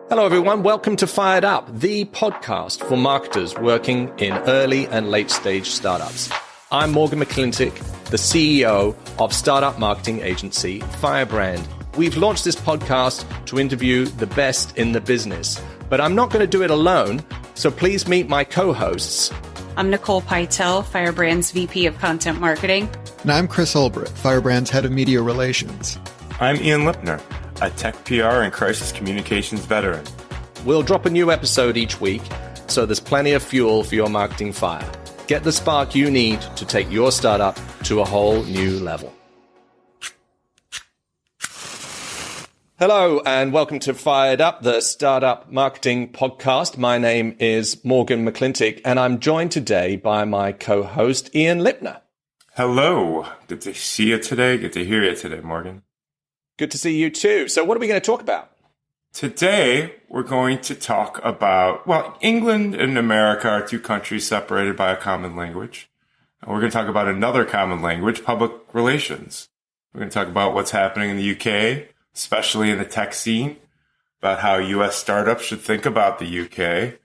Hello, everyone. Welcome to Fired Up, the podcast for marketers working in early and late stage startups. I'm Morgan McClintock, the CEO of startup marketing agency Firebrand. We've launched this podcast to interview the best in the business, but I'm not going to do it alone. So please meet my co-hosts. I'm Nicole Hitel, Firebrand's VP of Content Marketing. And I'm Chris Ulbrich, Firebrand's Head of Media Relations. I'm Ian Lipner, a tech PR and crisis communications veteran. We'll drop a new episode each week, so there's plenty of fuel for your marketing fire. Get the spark you need to take your startup to a whole new level. Hello, and welcome to Fired Up, the startup marketing podcast. My name is Morgan McClintock, and I'm joined today by my co-host, Ian Lipner. Hello. Good to see you today. Good to hear you today, Morgan. Good to see you too. So what are we going to talk about? Today, we're going to talk about, England and America are two countries separated by a common language. And we're going to talk about another common language, public relations. We're going to talk about what's happening in the UK, especially in the tech scene, about how US startups should think about the UK.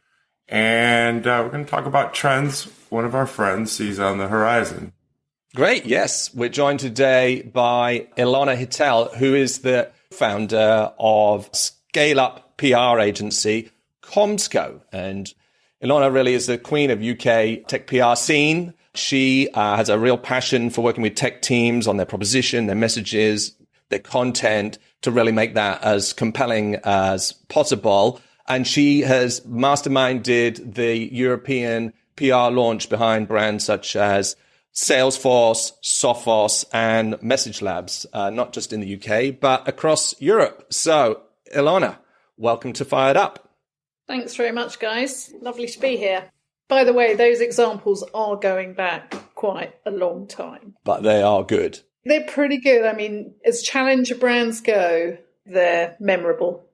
And we're going to talk about trends one of our friends sees on the horizon. Great. Yes. We're joined today by Ilona Hitel, who is the founder of scaleup PR agency CommsCo. And Ilona really is the queen of UK tech PR scene. She has a real passion for working with tech teams on their proposition, their messages, their content to really make that as compelling as possible. And she has masterminded the European PR launch behind brands such as Salesforce, Sophos, and MessageLabs, not just in the UK, but across Europe. So, Ilona, welcome to Fired Up. Thanks very much, guys. Lovely to be here. By the way, those examples are going back quite a long time. But they are good. They're pretty good. I mean, as challenger brands go, they're memorable.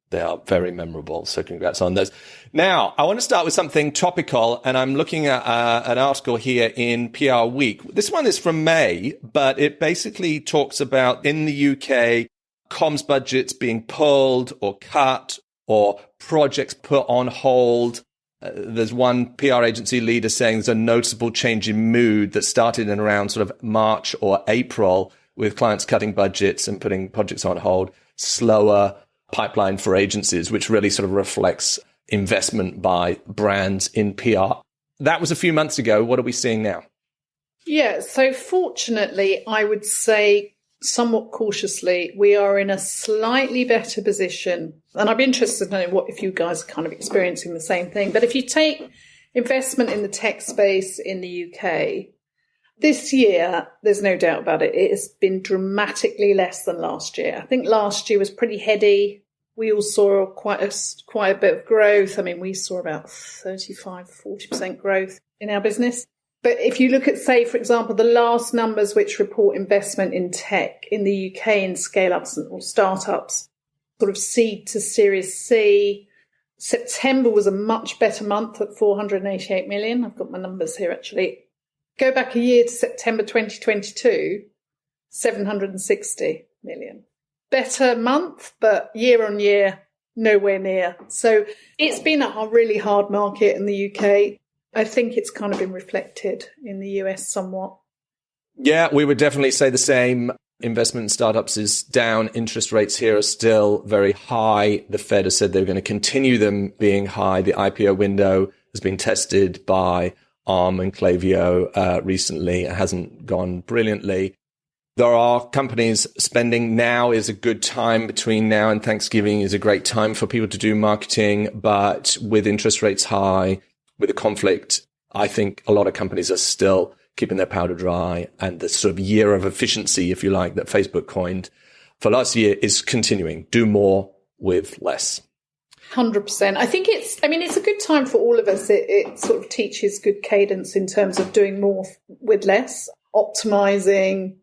They are very memorable. So congrats on those. Now, I want to start with something topical, and I'm looking at an article here in PR Week. This one is from May, but it basically talks about in the UK, comms budgets being pulled or cut or projects put on hold. There's one PR agency leader saying there's a noticeable change in mood that started in around sort of March or April with clients cutting budgets and putting projects on hold, slower pipeline for agencies, which really sort of reflects investment by brands in PR. That was a few months ago. What are we seeing now? Yeah, so fortunately, I would say somewhat cautiously, we are in a slightly better position. And I'd be interested to know if you guys are kind of experiencing the same thing. But if you take investment in the tech space in the UK, this year, there's no doubt about it, it has been dramatically less than last year. I think last year was pretty heady. We all saw quite a bit of growth. I mean, we saw about 35-40% growth in our business. But if you look at, say, for example, the last numbers which report investment in tech in the UK in scale-ups or startups, sort of seed to Series C, September was a much better month at 488 million. I've got my numbers here, actually. Go back a year to September 2022, 760 million. Better month, but year on year, nowhere near. So it's been a really hard market in the UK. I think it's kind of been reflected in the US somewhat. Yeah, we would definitely say the same. Investment in startups is down. Interest rates here are still very high. The Fed has said they're going to continue them being high. The IPO window has been tested by Arm and Klaviyo recently. It hasn't gone brilliantly. There are companies spending. Now is a good time. Between now and Thanksgiving is a great time for people to do marketing. But with interest rates high, with the conflict, I think a lot of companies are still keeping their powder dry. And the sort of year of efficiency, if you like, that Facebook coined for last year is continuing. Do more with less. 100%. I think it's a good time for all of us. It sort of teaches good cadence in terms of doing more with less, optimizing,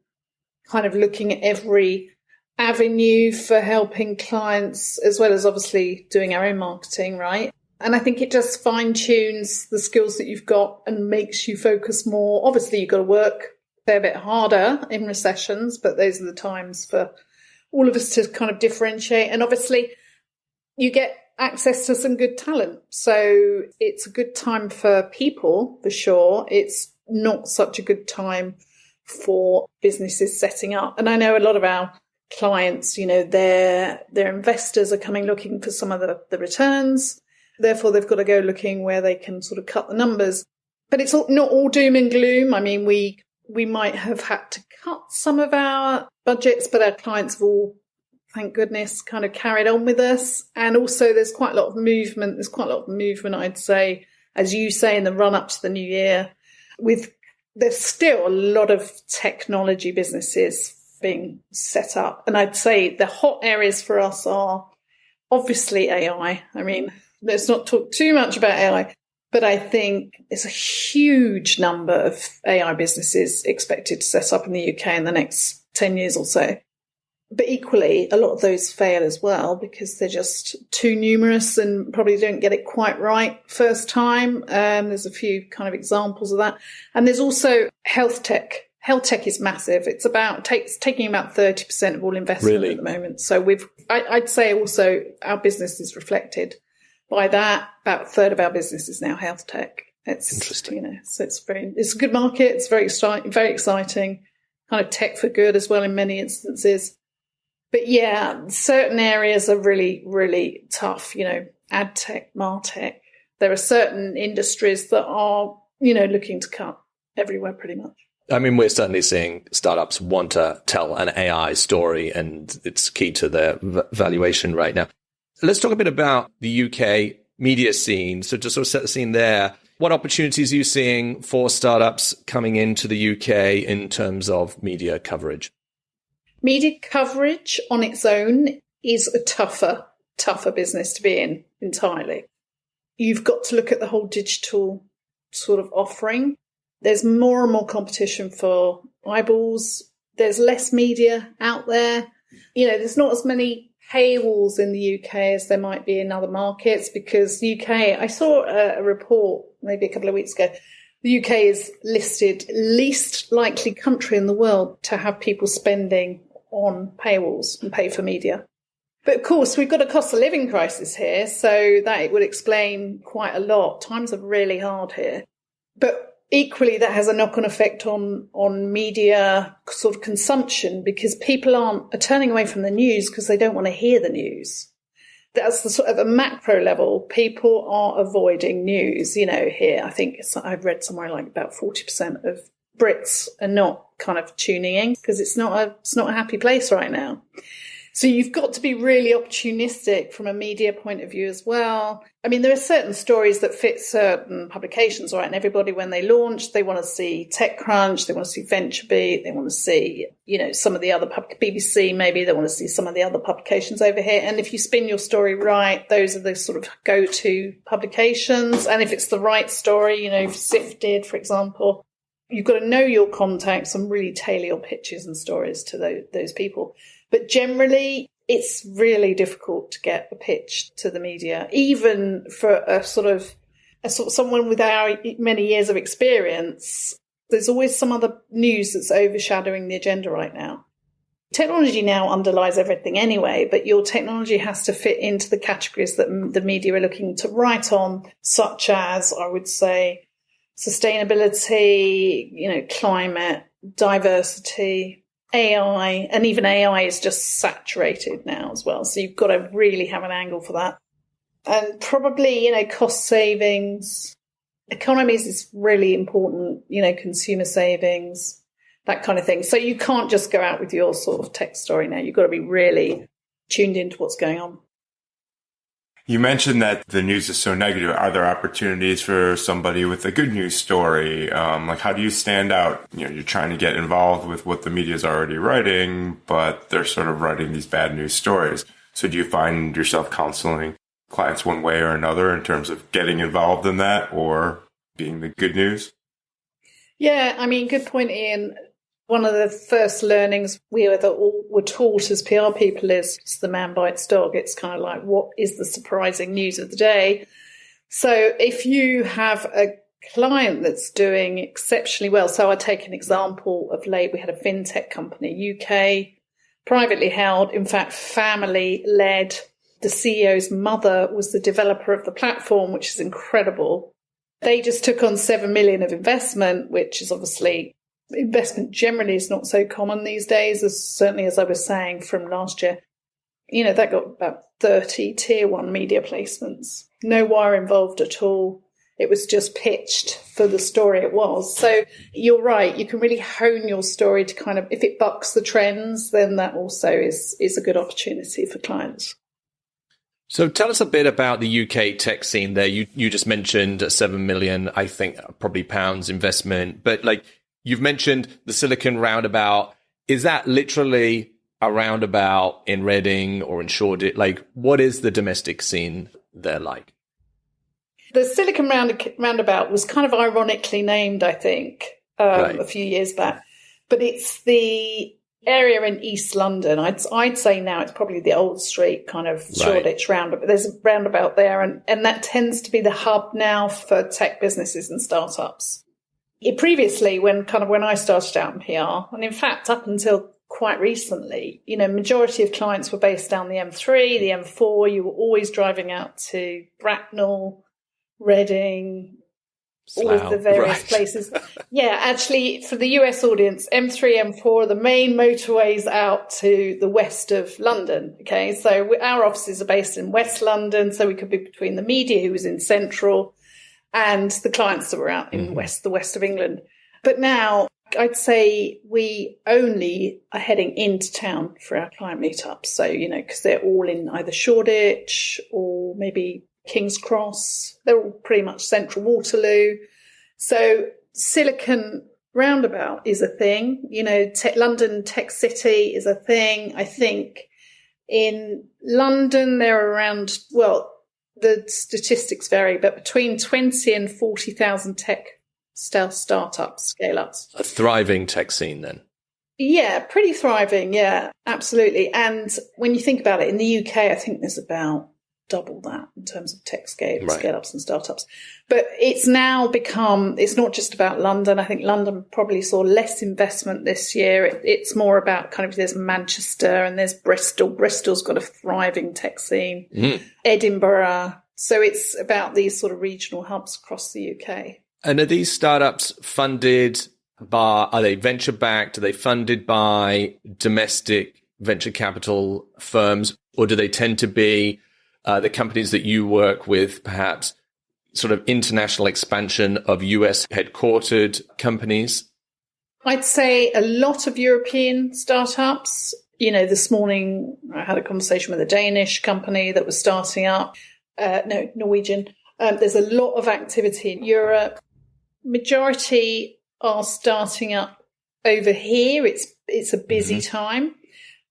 kind of looking at every avenue for helping clients, as well as obviously doing our own marketing, right? And I think it just fine tunes the skills that you've got and makes you focus more. Obviously, you've got to work a fair bit harder in recessions, but those are the times for all of us to kind of differentiate. And obviously, you get access to some good talent. So it's a good time for people, for sure. It's not such a good time for businesses setting up. And I know a lot of our clients, their investors are coming looking for some of the returns. Therefore, they've got to go looking where they can sort of cut the numbers. But it's not all doom and gloom. I mean, we might have had to cut some of our budgets, but our clients have all, thank goodness, kind of carried on with us. And also there's quite a lot of movement. There's quite a lot of movement, I'd say, as you say, in the run up to the new year. There's still a lot of technology businesses being set up. And I'd say the hot areas for us are obviously AI. I mean, let's not talk too much about AI, but I think there's a huge number of AI businesses expected to set up in the UK in the next 10 years or so. But equally, a lot of those fail as well because they're just too numerous and probably don't get it quite right first time. There's a few kind of examples of that. And there's also health tech. Health tech is massive. It's taking about 30% of all investment at the moment. So I'd say also our business is reflected by that. About a third of our business is now health tech. It's interesting. So it's a good market. It's very exciting, kind of tech for good as well in many instances. But yeah, certain areas are really, really tough, ad tech, martech. There are certain industries that are, looking to cut everywhere pretty much. I mean, we're certainly seeing startups want to tell an AI story, and it's key to their valuation right now. Let's talk a bit about the UK media scene. So to sort of set the scene there, what opportunities are you seeing for startups coming into the UK in terms of media coverage? Media coverage on its own is a tougher business to be in entirely. You've got to look at the whole digital sort of offering. There's more and more competition for eyeballs. There's less media out there. There's not as many paywalls in the UK as there might be in other markets because UK, I saw a report maybe a couple of weeks ago, the UK is listed least likely country in the world to have people spending on paywalls and pay for media. But of course, we've got a cost of living crisis here, so that would explain quite a lot. Times are really hard here. But equally, that has a knock-on effect on media sort of consumption because people are turning away from the news because they don't want to hear the news. That's the sort of a macro level. People are avoiding news, here. I think I've read somewhere like about 40% of Brits are not kind of tuning in because it's not a happy place right now. So you've got to be really opportunistic from a media point of view as well. I mean, there are certain stories that fit certain publications, right? And everybody, when they launch, they want to see TechCrunch, they want to see VentureBeat, they want to see, some of the other BBC, maybe they want to see some of the other publications over here. And if you spin your story right, those are the sort of go-to publications. And if it's the right story, Sifted, for example, you've got to know your contacts and really tailor your pitches and stories to those people. But generally, it's really difficult to get a pitch to the media, even for a sort of someone with our many years of experience. There's always some other news that's overshadowing the agenda right now. Technology now underlies everything anyway, but your technology has to fit into the categories that the media are looking to write on, such as, I would say, sustainability, climate, diversity, AI, and even AI is just saturated now as well. So you've got to really have an angle for that. And probably, cost savings, economies is really important, consumer savings, that kind of thing. So you can't just go out with your sort of tech story now. You've got to be really tuned into what's going on. You mentioned that the news is so negative. Are there opportunities for somebody with a good news story? How do you stand out? You're trying to get involved with what the media is already writing, but they're sort of writing these bad news stories. So do you find yourself counseling clients one way or another in terms of getting involved in that or being the good news? Yeah, I mean, good point, Ian. One of the first learnings we were taught as PR people is the man bites dog. It's kind of like, what is the surprising news of the day? So if you have a client that's doing exceptionally well, so I take an example of late, we had a fintech company, UK, privately held, in fact, family-led the CEO's mother was the developer of the platform, which is incredible. They just took on 7 million of investment, which is obviously, investment generally is not so common these days, certainly as I was saying from last year. That got about 30 tier 1 media placements. No wire involved at all. It was just pitched for the story it was. So you're right. You can really hone your story to kind of, if it bucks the trends, then that also is a good opportunity for clients. So tell us a bit about the UK tech scene there. You just mentioned a 7 million, I think, probably pounds investment. But you've mentioned the Silicon Roundabout. Is that literally a roundabout in Reading or in Shoreditch? What is the domestic scene there like? The Silicon Roundabout was kind of ironically named, I think, a few years back. But it's the area in East London. I'd say now it's probably the Old Street kind of Shoreditch roundabout. There's a roundabout there, and that tends to be the hub now for tech businesses and startups. Previously, when I started out in PR, and in fact up until quite recently, majority of clients were based down the M3, the M4. You were always driving out to Bracknell, Reading, all of the various places. Yeah, actually, for the US audience, M3, M4 are the main motorways out to the west of London. Okay, so our offices are based in West London, so we could be between the media, who was in Central, and the clients that were out in the west of England. But now, I'd say we only are heading into town for our client meetups. So, because they're all in either Shoreditch or maybe King's Cross. They're all pretty much central Waterloo. So Silicon Roundabout is a thing. London Tech City is a thing. I think in London there are around, the statistics vary, but between 20 and 40,000 tech startups, scale-ups. A thriving tech scene then. Yeah, pretty thriving. Yeah, absolutely. And when you think about it, in the UK, I think there's about double that in terms of tech scale-ups and startups. But it's now become, it's not just about London. I think London probably saw less investment this year. It's more about kind of, there's Manchester and there's Bristol. Bristol's got a thriving tech scene. Edinburgh. So it's about these sort of regional hubs across the UK. And are these startups funded by, are they venture backed? Are they funded by domestic venture capital firms? Or do they tend to be the companies that you work with, perhaps sort of international expansion of US headquartered companies? I'd say a lot of European startups. This morning I had a conversation with a Danish company that was starting up. Norwegian. There's a lot of activity in Europe. Majority are starting up over here. It's a busy time.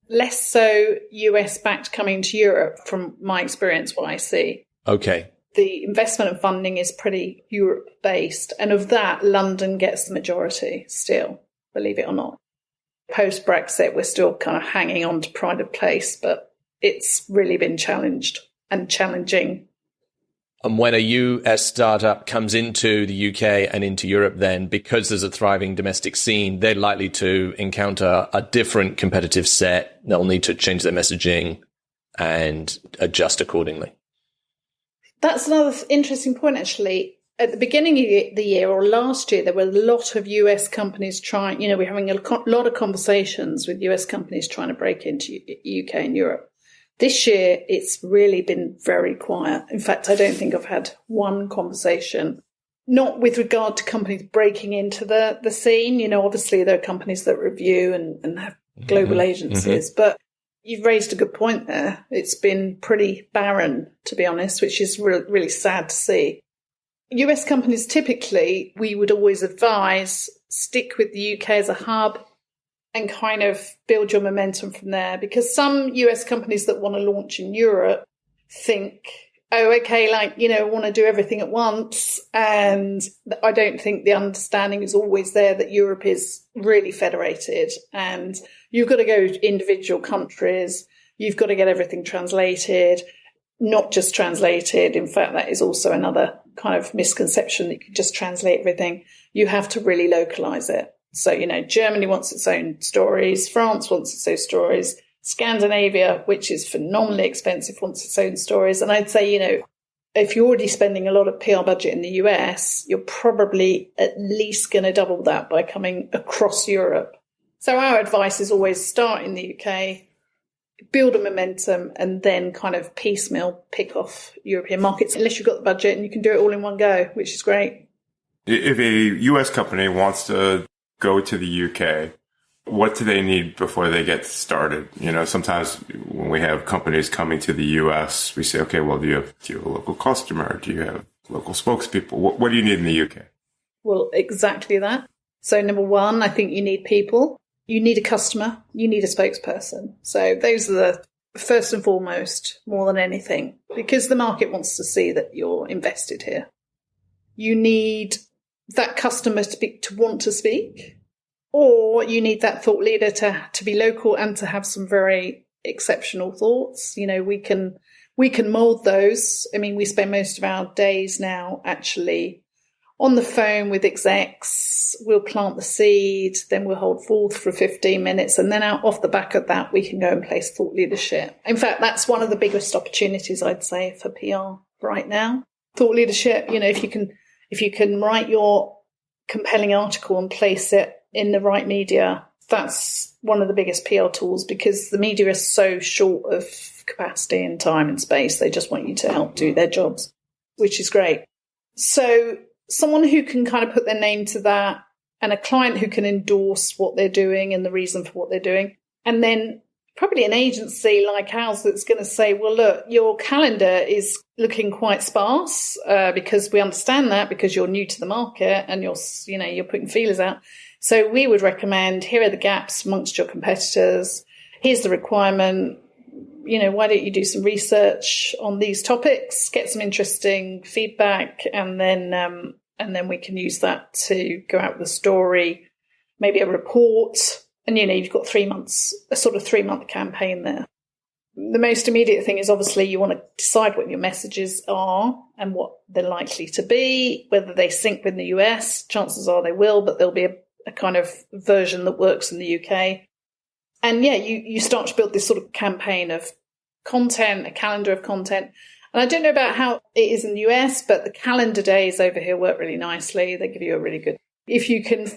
Less so US backed coming to Europe from my experience, what I see. Okay. The investment and funding is pretty Europe based. And of that, London gets the majority still, believe it or not. Post Brexit, we're still kind of hanging on to pride of place, but it's really been challenged and challenging. And when a US startup comes into the UK and into Europe, then because there's a thriving domestic scene, they're likely to encounter a different competitive set. They'll need to change their messaging and adjust accordingly. That's another interesting point, actually. At the beginning of the year or last year, there were a lot of US companies trying, we're having a lot of conversations with US companies trying to break into UK and Europe. This year, it's really been very quiet. In fact, I don't think I've had one conversation, not with regard to companies breaking into the scene. Obviously, there are companies that review and have global agencies, but you've raised a good point there. It's been pretty barren, to be honest, which is really sad to see. US companies, typically, we would always advise, stick with the UK as a hub, and kind of build your momentum from there. Because some US companies that want to launch in Europe think, want to do everything at once. And I don't think the understanding is always there that Europe is really federated and you've got to go to individual countries. You've got to get everything translated, not just translated. In fact, that is also another kind of misconception that you can just translate everything. You have to really localize it. So, Germany wants its own stories. France wants its own stories. Scandinavia, which is phenomenally expensive, wants its own stories. And I'd say, if you're already spending a lot of PR budget in the US, you're probably at least going to double that by coming across Europe. So our advice is always start in the UK, build a momentum, and then kind of piecemeal pick off European markets, unless you've got the budget and you can do it all in one go, which is great. If a US company wants to go to the UK, what do they need before they get started? Sometimes when we have companies coming to the US, we say, okay, well, do you have a local customer? Do you have local spokespeople? What do you need in the UK? Well, exactly that. So number one, I think you need people. You need a customer. You need a spokesperson. So those are the first and foremost, more than anything, because the market wants to see that you're invested here. You need that customer to want to speak, or you need that thought leader to be local and to have some very exceptional thoughts. We can mold those. I mean, we spend most of our days now actually on the phone with execs. We'll plant the seed, then we'll hold forth for 15 minutes, and then off the back of that, we can go and place thought leadership. In fact, that's one of the biggest opportunities, I'd say, for PR right now. Thought leadership, if you can write your compelling article and place it in the right media, that's one of the biggest PR tools, because the media is so short of capacity and time and space. They just want you to help do their jobs, which is great. So someone who can kind of put their name to that, and a client who can endorse what they're doing and the reason for what they're doing. And then probably an agency like ours that's going to say, well, look, your calendar is looking quite sparse because we understand that, because you're new to the market and you're putting feelers out. So we would recommend, here are the gaps amongst your competitors. Here's the requirement. Why don't you do some research on these topics, get some interesting feedback, and then we can use that to go out with a story, maybe a report. And, you've got 3 months, a sort of 3-month campaign there. The most immediate thing is obviously you want to decide what your messages are and what they're likely to be, whether they sync with the US. Chances are they will, but there'll be a kind of version that works in the UK. And you start to build this sort of campaign of content, a calendar of content. And I don't know about how it is in the US, but the calendar days over here work really nicely. They give you a really good, if you can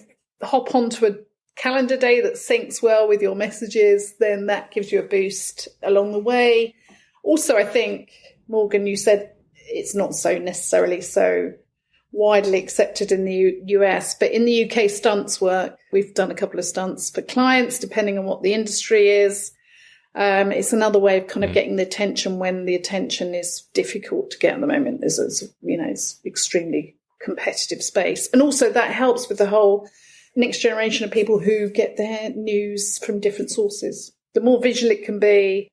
hop onto a calendar day that syncs well with your messages, then that gives you a boost along the way. Also, I think, Morgan, you said it's not so necessarily so widely accepted in the US, but in the UK, stunts work. We've done a couple of stunts for clients, depending on what the industry is. It's another way of kind of getting the attention when the attention is difficult to get at the moment. It's extremely competitive space. And also that helps with the whole next generation of people who get their news from different sources. The more visual it can be,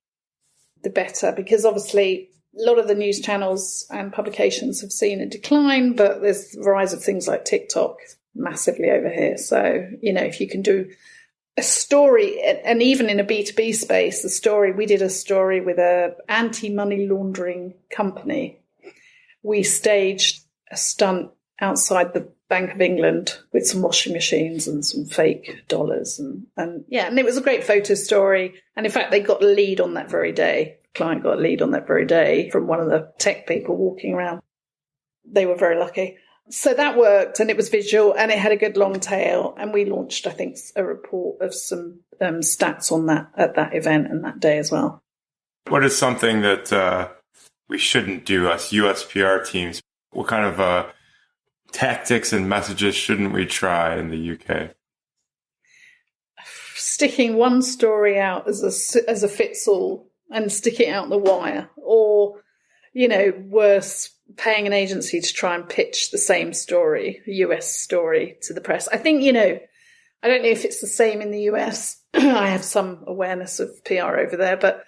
the better, because obviously a lot of the news channels and publications have seen a decline, but there's the rise of things like TikTok massively over here. So, if you can do a story, and even in a B2B space, we did a story with a anti-money laundering company. We staged a stunt outside the Bank of England with some washing machines and some fake dollars. And it was a great photo story. And in fact, they got a lead on that very day. The client got a lead on that very day from one of the tech people walking around. They were very lucky. So that worked, and it was visual, and it had a good long tail. And we launched, I think, a report of some stats on that at that event and that day as well. What is something that we shouldn't do, us US PR teams? What kind of tactics and messages shouldn't we try in the UK? Sticking one story out as a fits-all and sticking it out the wire, or, worse, paying an agency to try and pitch the same story, a US story, to the press. I think, I don't know if it's the same in the US. I have some awareness of PR over there, but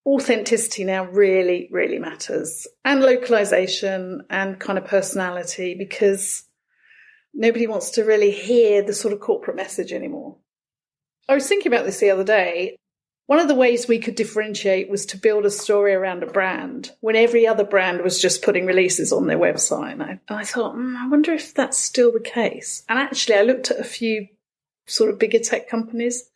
authenticity now really, really matters. And localization and kind of personality, because nobody wants to really hear the sort of corporate message anymore. I was thinking about this the other day. One of the ways we could differentiate was to build a story around a brand when every other brand was just putting releases on their website. And I thought, I wonder if that's still the case. And actually, I looked at a few sort of bigger tech companies,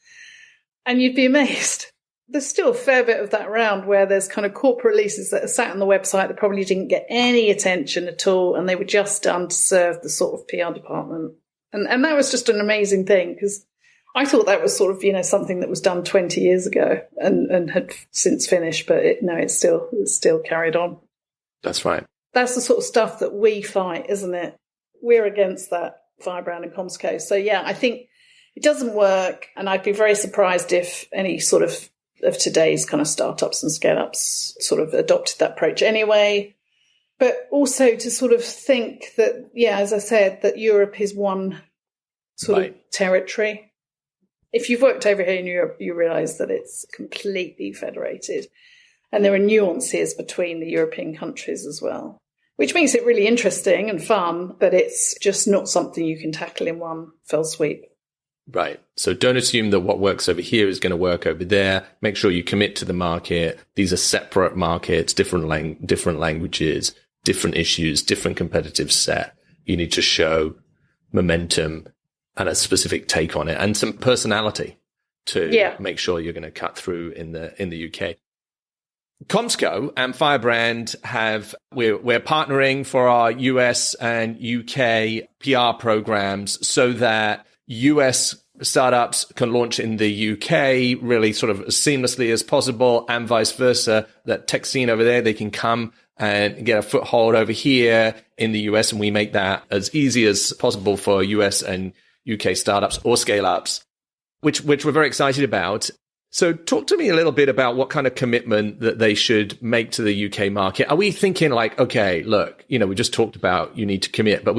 and you'd be amazed. there's still a fair bit of that around where there's kind of corporate releases that are sat on the website that probably didn't get any attention at all, and they were just done to serve the sort of PR department. And that was just an amazing thing, because I thought that was sort of, something that was done 20 years ago and had since finished, but it's still carried on. That's right. That's the sort of stuff that we fight, isn't it? We're against that, Firebrand and CommsCo. So, yeah, I think it doesn't work, and I'd be very surprised if any sort of today's kind of startups and scale-ups sort of adopted that approach anyway. But also to sort of think that, as I said, that Europe is one sort of territory. If you've worked over here in Europe, you realise that it's completely federated. And there are nuances between the European countries as well, which makes it really interesting and fun, but it's just not something you can tackle in one fell sweep. Right. So don't assume that what works over here is going to work over there. Make sure you commit to the market. These are separate markets, different languages, different issues, different competitive set. You need to show momentum and a specific take on it and some personality to make sure you're going to cut through in the UK. CommsCo and Firebrand we're partnering for our US and UK PR programs so that US startups can launch in the UK really sort of as seamlessly as possible, and vice versa, that tech scene over there, they can come and get a foothold over here in the US, and we make that as easy as possible for US and UK startups or scale-ups, which we're very excited about. So talk to me a little bit about what kind of commitment that they should make to the UK market. Are we thinking like, okay, look, we just talked about you need to commit, but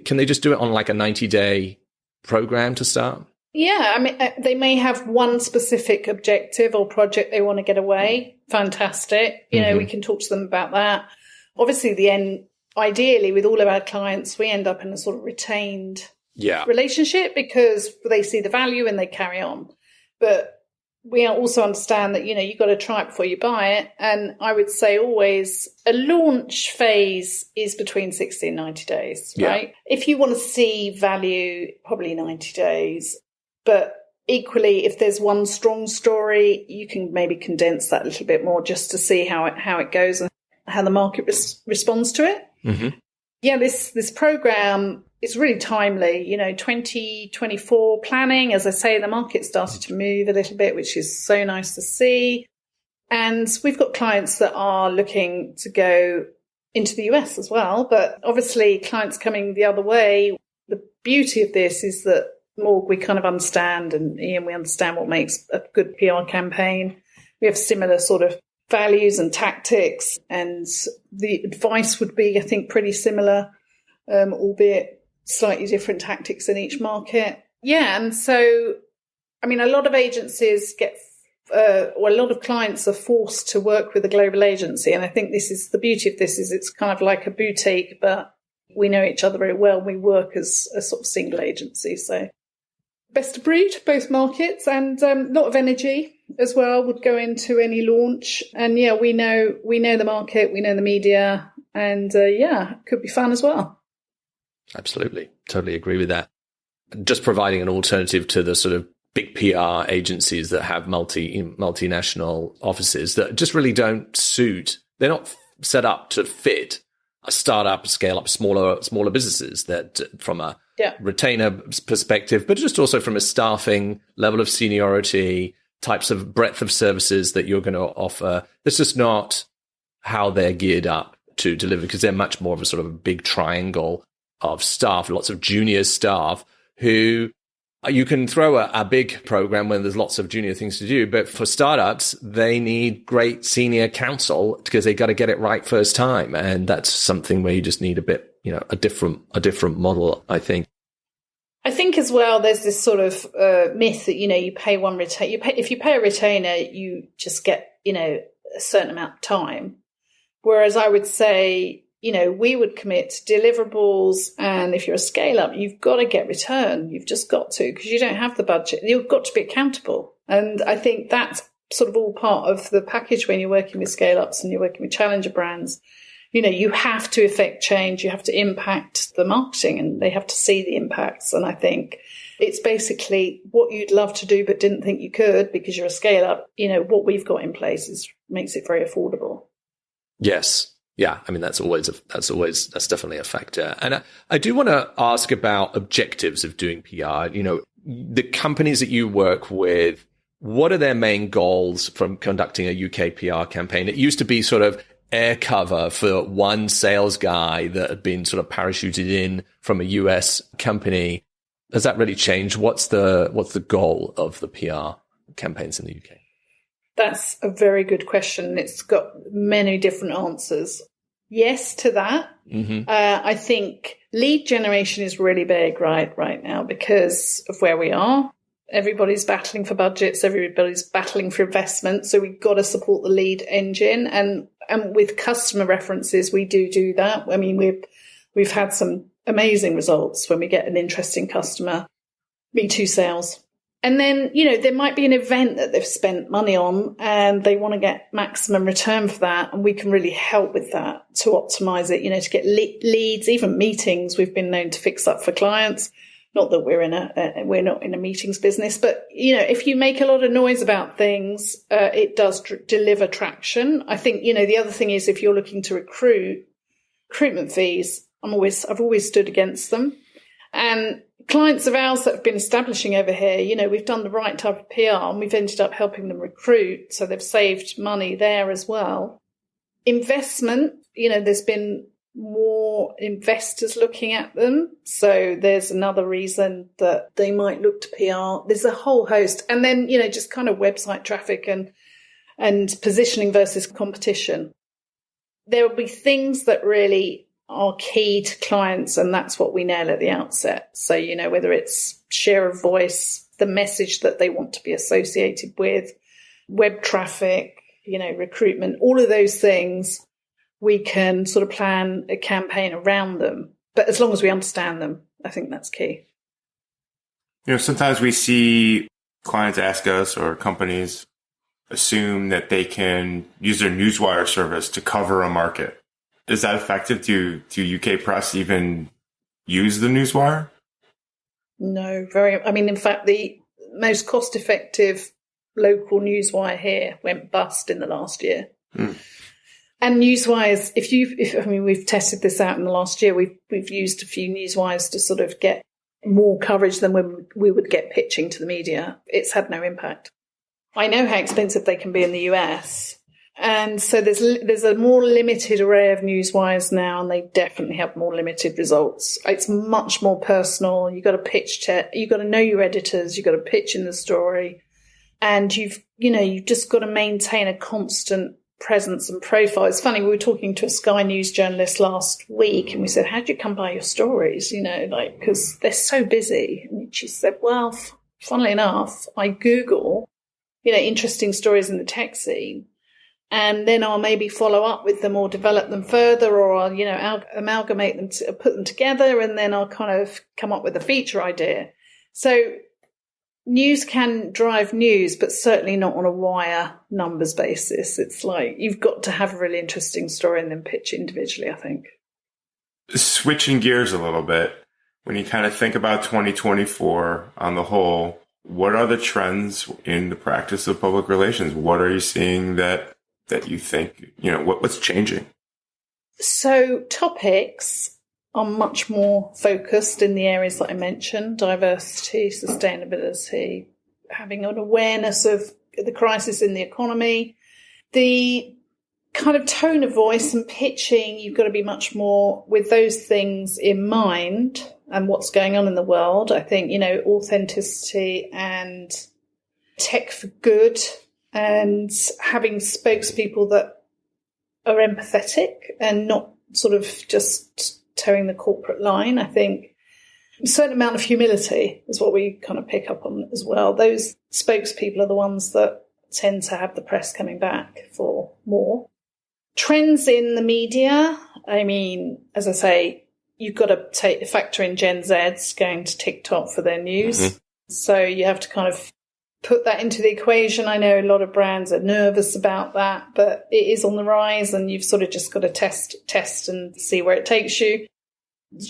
can they just do it on like a 90-day program to start? Yeah, I mean, they may have one specific objective or project they want to get away. Fantastic. We can talk to them about that. Obviously, ideally, with all of our clients, we end up in a sort of retained relationship because they see the value and they carry on. But we also understand that, you've got to try it before you buy it. And I would say always a launch phase is between 60 and 90 days, right? If you want to see value, probably 90 days. But equally, if there's one strong story, you can maybe condense that a little bit more just to see how it goes and how the market responds to it. Mm-hmm. Yeah, this program is really timely. 2024 planning, as I say, the market started to move a little bit, which is so nice to see. And we've got clients that are looking to go into the US as well. But obviously, clients coming the other way, the beauty of this is that more we kind of understand, and Ian, we understand what makes a good PR campaign. We have similar sort of values and tactics, and the advice would be, I think, pretty similar, albeit slightly different tactics in each market. Yeah, and so, I mean, a lot of agencies or a lot of clients are forced to work with a global agency, and I think this is the beauty of this, is it's kind of like a boutique, but we know each other very well. We work as a sort of single agency, so best of breed, both markets, and a lot of energy as well would go into any launch. And we know the market, we know the media, and it could be fun as well. Absolutely. Totally agree with that. Just providing an alternative to the sort of big PR agencies that have multinational offices that just really don't suit. They're not set up to fit a startup, scale up, smaller businesses that from a retainer perspective, but just also from a staffing level of seniority, types of breadth of services that you're going to offer. That's just not how they're geared up to deliver, because they're much more of a sort of a big triangle of staff, lots of junior staff who you can throw a big program when there's lots of junior things to do. But for startups, they need great senior counsel because they got to get it right first time. And that's something where you just need a bit, a different model, I think. I think as well, there's this sort of myth that, you pay one retainer. If you pay a retainer, you just get, a certain amount of time. Whereas I would say, we would commit to deliverables. And if you're a scale up, you've got to get return. You've just got to, because you don't have the budget. You've got to be accountable. And I think that's sort of all part of the package when you're working with scale ups and you're working with challenger brands. you have to affect change, you have to impact the marketing, and they have to see the impacts. And I think it's basically what you'd love to do but didn't think you could because you're a scale up. What we've got in place makes it very affordable. Yes. Yeah. I mean, that's definitely a factor. And I do want to ask about objectives of doing PR. The companies that you work with, what are their main goals from conducting a UK PR campaign? It used to be sort of air cover for one sales guy that had been sort of parachuted in from a US company. Has that really changed? What's the goal of the PR campaigns in the UK? That's a very good question. It's got many different answers. Yes to that. Mm-hmm. I think lead generation is really big right now because of where we are. Everybody's battling for budgets. Everybody's battling for investment. So we've got to support the lead engine. And with customer references, we do that. I mean, we've had some amazing results when we get an interesting customer. Me Too sales. And then, there might be an event that they've spent money on and they want to get maximum return for that. And we can really help with that to optimize it, to get leads, even meetings we've been known to fix up for clients. Not that we're not in a meetings business, but, if you make a lot of noise about things, it does deliver traction. I think, the other thing is if you're looking to recruitment fees, I've always stood against them. And clients of ours that have been establishing over here, we've done the right type of PR and we've ended up helping them recruit. So they've saved money there as well. Investment, there's been more investors looking at them. So there's another reason that they might look to PR. There's a whole host. And then, just kind of website traffic and positioning versus competition. There will be things that really are key to clients, and that's what we nail at the outset. So, whether it's share of voice, the message that they want to be associated with, web traffic, recruitment, all of those things, we can sort of plan a campaign around them. But as long as we understand them, I think that's key. Sometimes we see clients ask us or companies assume that they can use their newswire service to cover a market. Is that effective? Do UK press even use the newswire? No, in fact, the most cost-effective local newswire here went bust in the last year. And newswires, we've tested this out in the last year. We've used a few newswires to sort of get more coverage than we would get pitching to the media. It's had no impact. I know how expensive they can be in the US. And so there's a more limited array of newswires now, and they definitely have more limited results. It's much more personal. You've got to pitch you've got to know your editors. You've got to pitch in the story, and you've just got to maintain a constant presence and profile. It's funny, we were talking to a Sky News journalist last week, and we said, "How do you come by your stories?" Because they're so busy. And she said, "Well, funnily enough, I Google, interesting stories in the tech scene." And then I'll maybe follow up with them or develop them further, or I'll, amalgamate them, put them together, and then I'll kind of come up with a feature idea. So news can drive news, but certainly not on a wire numbers basis. It's like you've got to have a really interesting story and then pitch individually, I think. Switching gears a little bit, when you kind of think about 2024 on the whole, what are the trends in the practice of public relations? What are you seeing that you think, what's changing? So topics are much more focused in the areas that I mentioned: diversity, sustainability, having an awareness of the crisis in the economy. The kind of tone of voice and pitching, you've got to be much more with those things in mind and what's going on in the world. I think, authenticity and tech for good, and having spokespeople that are empathetic and not sort of just towing the corporate line. I think a certain amount of humility is what we kind of pick up on as well. Those spokespeople are the ones that tend to have the press coming back for more. Trends in the media, as I say, you've got to factor in Gen Zs going to TikTok for their news. Mm-hmm. So you have to kind of put that into the equation. I know a lot of brands are nervous about that, but it is on the rise, and you've sort of just got to test and see where it takes you.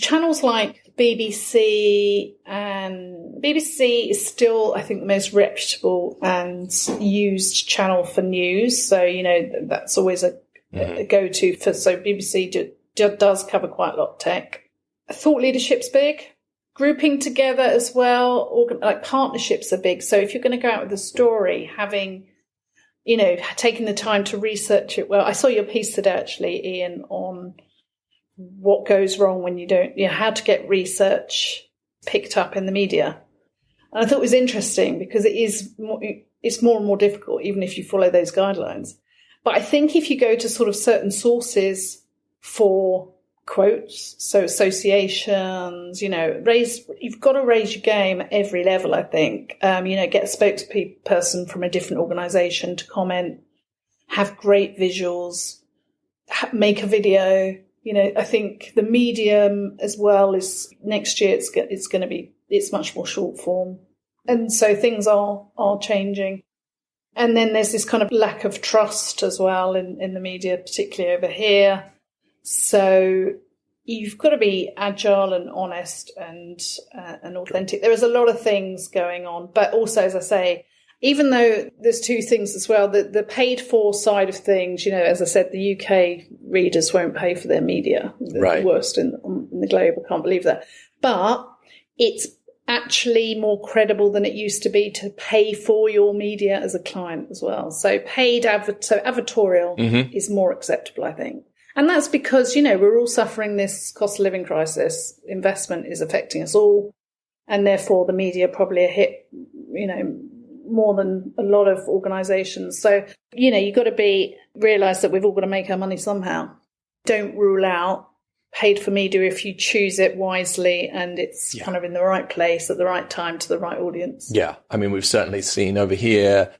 Channels like BBC is still, I think, the most reputable and used channel for news. So, that's always a go-to for, so BBC does cover quite a lot of tech. Thought leadership's big. Grouping together as well, like partnerships are big. So if you're going to go out with a story, having, taking the time to research it well. I saw your piece today, actually, Ian, on what goes wrong when you don't, how to get research picked up in the media. And I thought it was interesting because it's more and more difficult, even if you follow those guidelines. But I think if you go to sort of certain sources for quotes, so associations, you've got to raise your game at every level, I think. Get a spokesperson from a different organization to comment, have great visuals, make a video. I think the medium as well is next year it's much more short form. And so things are changing. And then there's this kind of lack of trust as well in the media, particularly over here. So you've got to be agile and honest and authentic. There is a lot of things going on, but also, as I say, even though there's two things as well, the paid for side of things, as I said, the UK readers won't pay for their media. The worst in the globe. I can't believe that. But it's actually more credible than it used to be to pay for your media as a client as well. So advertorial is more acceptable, I think. And that's because, we're all suffering this cost of living crisis. Investment is affecting us all. And therefore the media probably are hit, more than a lot of organisations. So, you've got to realise that we've all got to make our money somehow. Don't rule out paid for media if you choose it wisely and it's kind of in the right place at the right time to the right audience. Yeah. I mean, we've certainly seen over here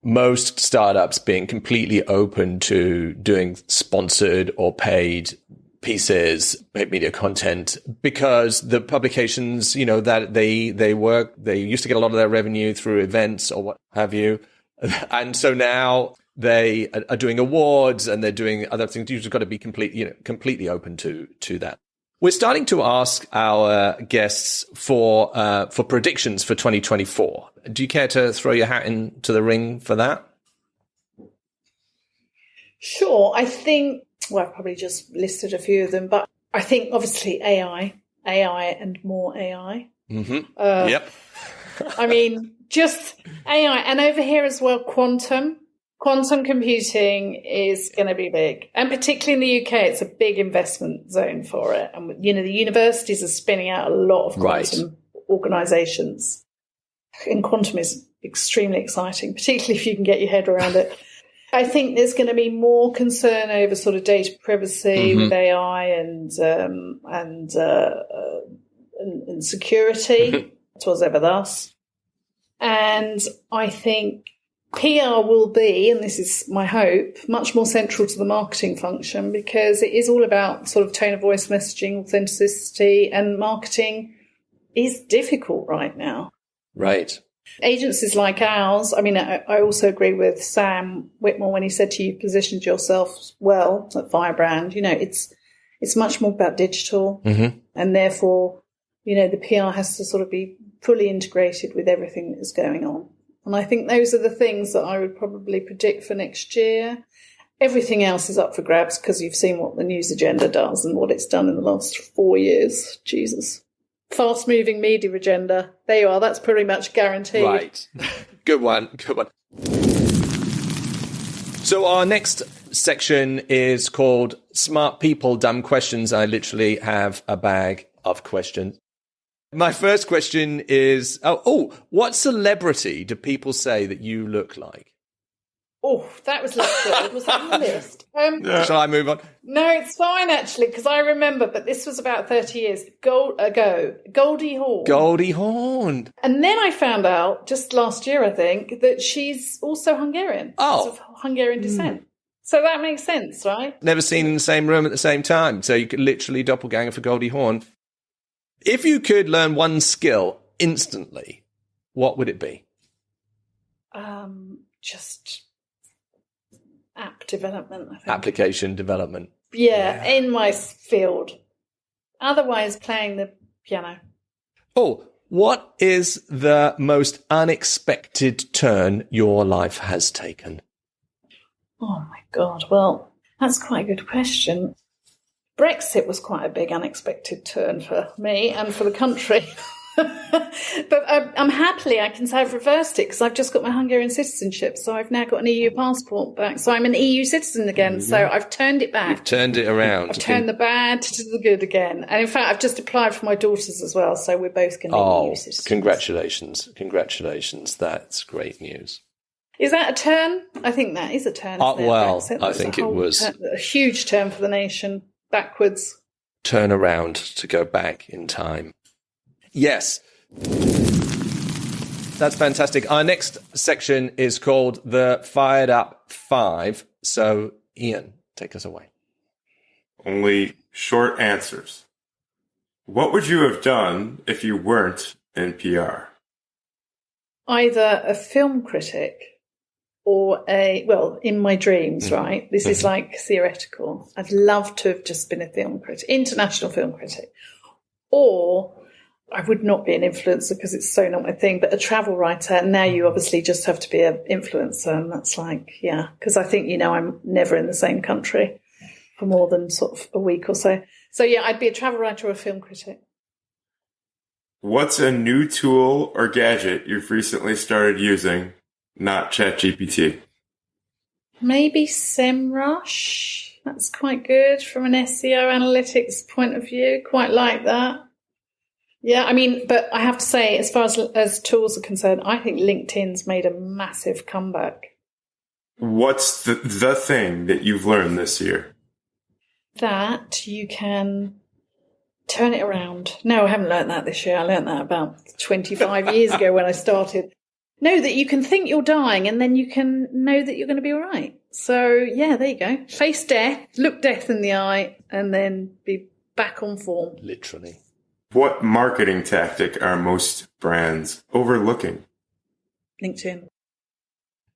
most startups being completely open to doing sponsored or paid pieces, paid media content, because the publications, that they work, they used to get a lot of their revenue through events or what have you. And so now they are doing awards and they're doing other things. You've just got to be completely open to that. We're starting to ask our guests for predictions for 2024. Do you care to throw your hat into the ring for that? Sure. I think, I've probably just listed a few of them, but I think obviously AI and more AI. Yep. I mean, just AI. And over here as well, quantum computing is going to be big. And particularly in the UK, it's a big investment zone for it. And, the universities are spinning out a lot of quantum organisations. And quantum is extremely exciting, particularly if you can get your head around it. I think there's going to be more concern over sort of data privacy with AI and security. It was ever thus. And I think PR will be, and this is my hope, much more central to the marketing function because it is all about sort of tone of voice messaging, authenticity, and marketing is difficult right now. Right. Agencies like ours, I mean, I also agree with Sam Whitmore when he said to you, positioned yourself well at Firebrand. It's much more about digital and therefore, the PR has to sort of be fully integrated with everything that is going on. And I think those are the things that I would probably predict for next year. Everything else is up for grabs because you've seen what the news agenda does and what it's done in the last 4 years. Jesus. Fast-moving media agenda. There you are. That's pretty much guaranteed. Right. Good one. So our next section is called Smart People, Dumb Questions. I literally have a bag of questions. My first question is, what celebrity do people say that you look like? Oh, that was left good. Was that on the list? Shall I move on? No, it's fine, actually, because I remember, but this was about 30 years ago, Goldie Hawn. Goldie Hawn. And then I found out, just last year, I think, that she's also Hungarian. Oh. Of Hungarian descent. So that makes sense, right? Never seen in the same room at the same time. So you could literally doppelganger for Goldie Hawn. If you could learn one skill instantly, what would it be? Just app development, I think. Application development. Yeah, in my field. Otherwise, playing the piano. Oh, what is the most unexpected turn your life has taken? Oh, my God. Well, that's quite a good question. Brexit was quite a big unexpected turn for me and for the country. But I can say I've reversed it because I've just got my Hungarian citizenship. So I've now got an EU passport back. So I'm an EU citizen again. Mm-hmm. So I've turned it back. You've turned it around. I've turned the bad to the good again. And in fact, I've just applied for my daughters as well. So we're both going to be EU citizens. Congratulations. Congratulations. That's great news. Is that a turn? I think that is a turn. Well, I think it was a huge turn for the nation backwards. Turn around to go back in time. Yes. That's fantastic. Our next section is called the FiredUp 5. So, Ian, take us away. Only short answers. What would you have done if you weren't in PR? Either a film critic or in my dreams, right? This is like theoretical. I'd love to have just been a film critic, international film critic. Or I would not be an influencer because it's so not my thing, but a travel writer. Now you obviously just have to be an influencer. And that's because I think, I'm never in the same country for more than sort of a week or so. So I'd be a travel writer or a film critic. What's a new tool or gadget you've recently started using, not ChatGPT? Maybe SEMrush. That's quite good from an SEO analytics point of view. Quite like that. Yeah, but I have to say, as far as tools are concerned, I think LinkedIn's made a massive comeback. What's the thing that you've learned this year? That you can turn it around. No, I haven't learned that this year. I learned that about 25 years ago when I started. No, that you can think you're dying and then you can know that you're going to be all right. So, there you go. Face death, look death in the eye, and then be back on form. Literally. What marketing tactic are most brands overlooking? LinkedIn.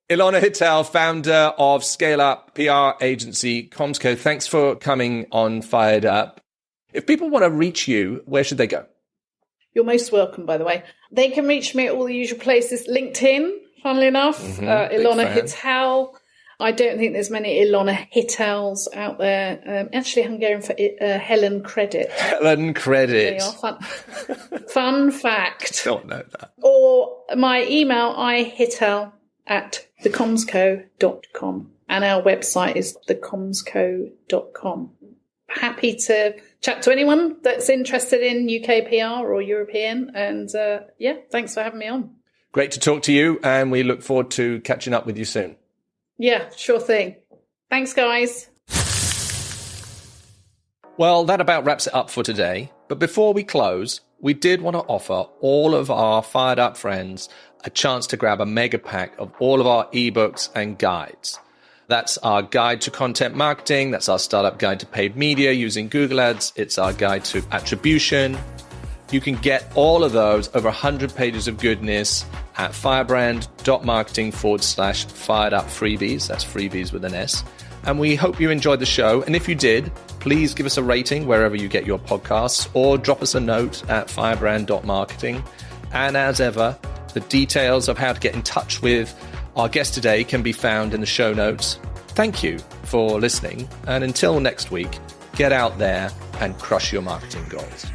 Ilona Hitel, founder of scaleup PR agency CommsCo. Thanks for coming on FiredUp. If people want to reach you, where should they go? You're most welcome, by the way. They can reach me at all the usual places. LinkedIn, funnily enough. Ilona Hitel. I don't think there's many Ilona Hitels out there. Actually, Hungarian for Helen Credit. Helen Credit. Fun fact. Don't know that. Or my email, ihitel@thecommsco.com. And our website is thecommsco.com. Happy to chat to anyone that's interested in UK PR or European. And thanks for having me on. Great to talk to you. And we look forward to catching up with you soon. Yeah, sure thing. Thanks, guys. Well, that about wraps it up for today. But before we close, we did want to offer all of our Fired Up friends a chance to grab a mega pack of all of our ebooks and guides. That's our guide to content marketing. That's our startup guide to paid media using Google Ads. It's our guide to attribution. You can get all of those, over 100 pages of goodness, at firebrand.marketing/firedup freebies. That's freebies with an S. And we hope you enjoyed the show. And if you did, please give us a rating wherever you get your podcasts or drop us a note at firebrand.marketing. And as ever, the details of how to get in touch with our guest today can be found in the show notes. Thank you for listening. And until next week, get out there and crush your marketing goals.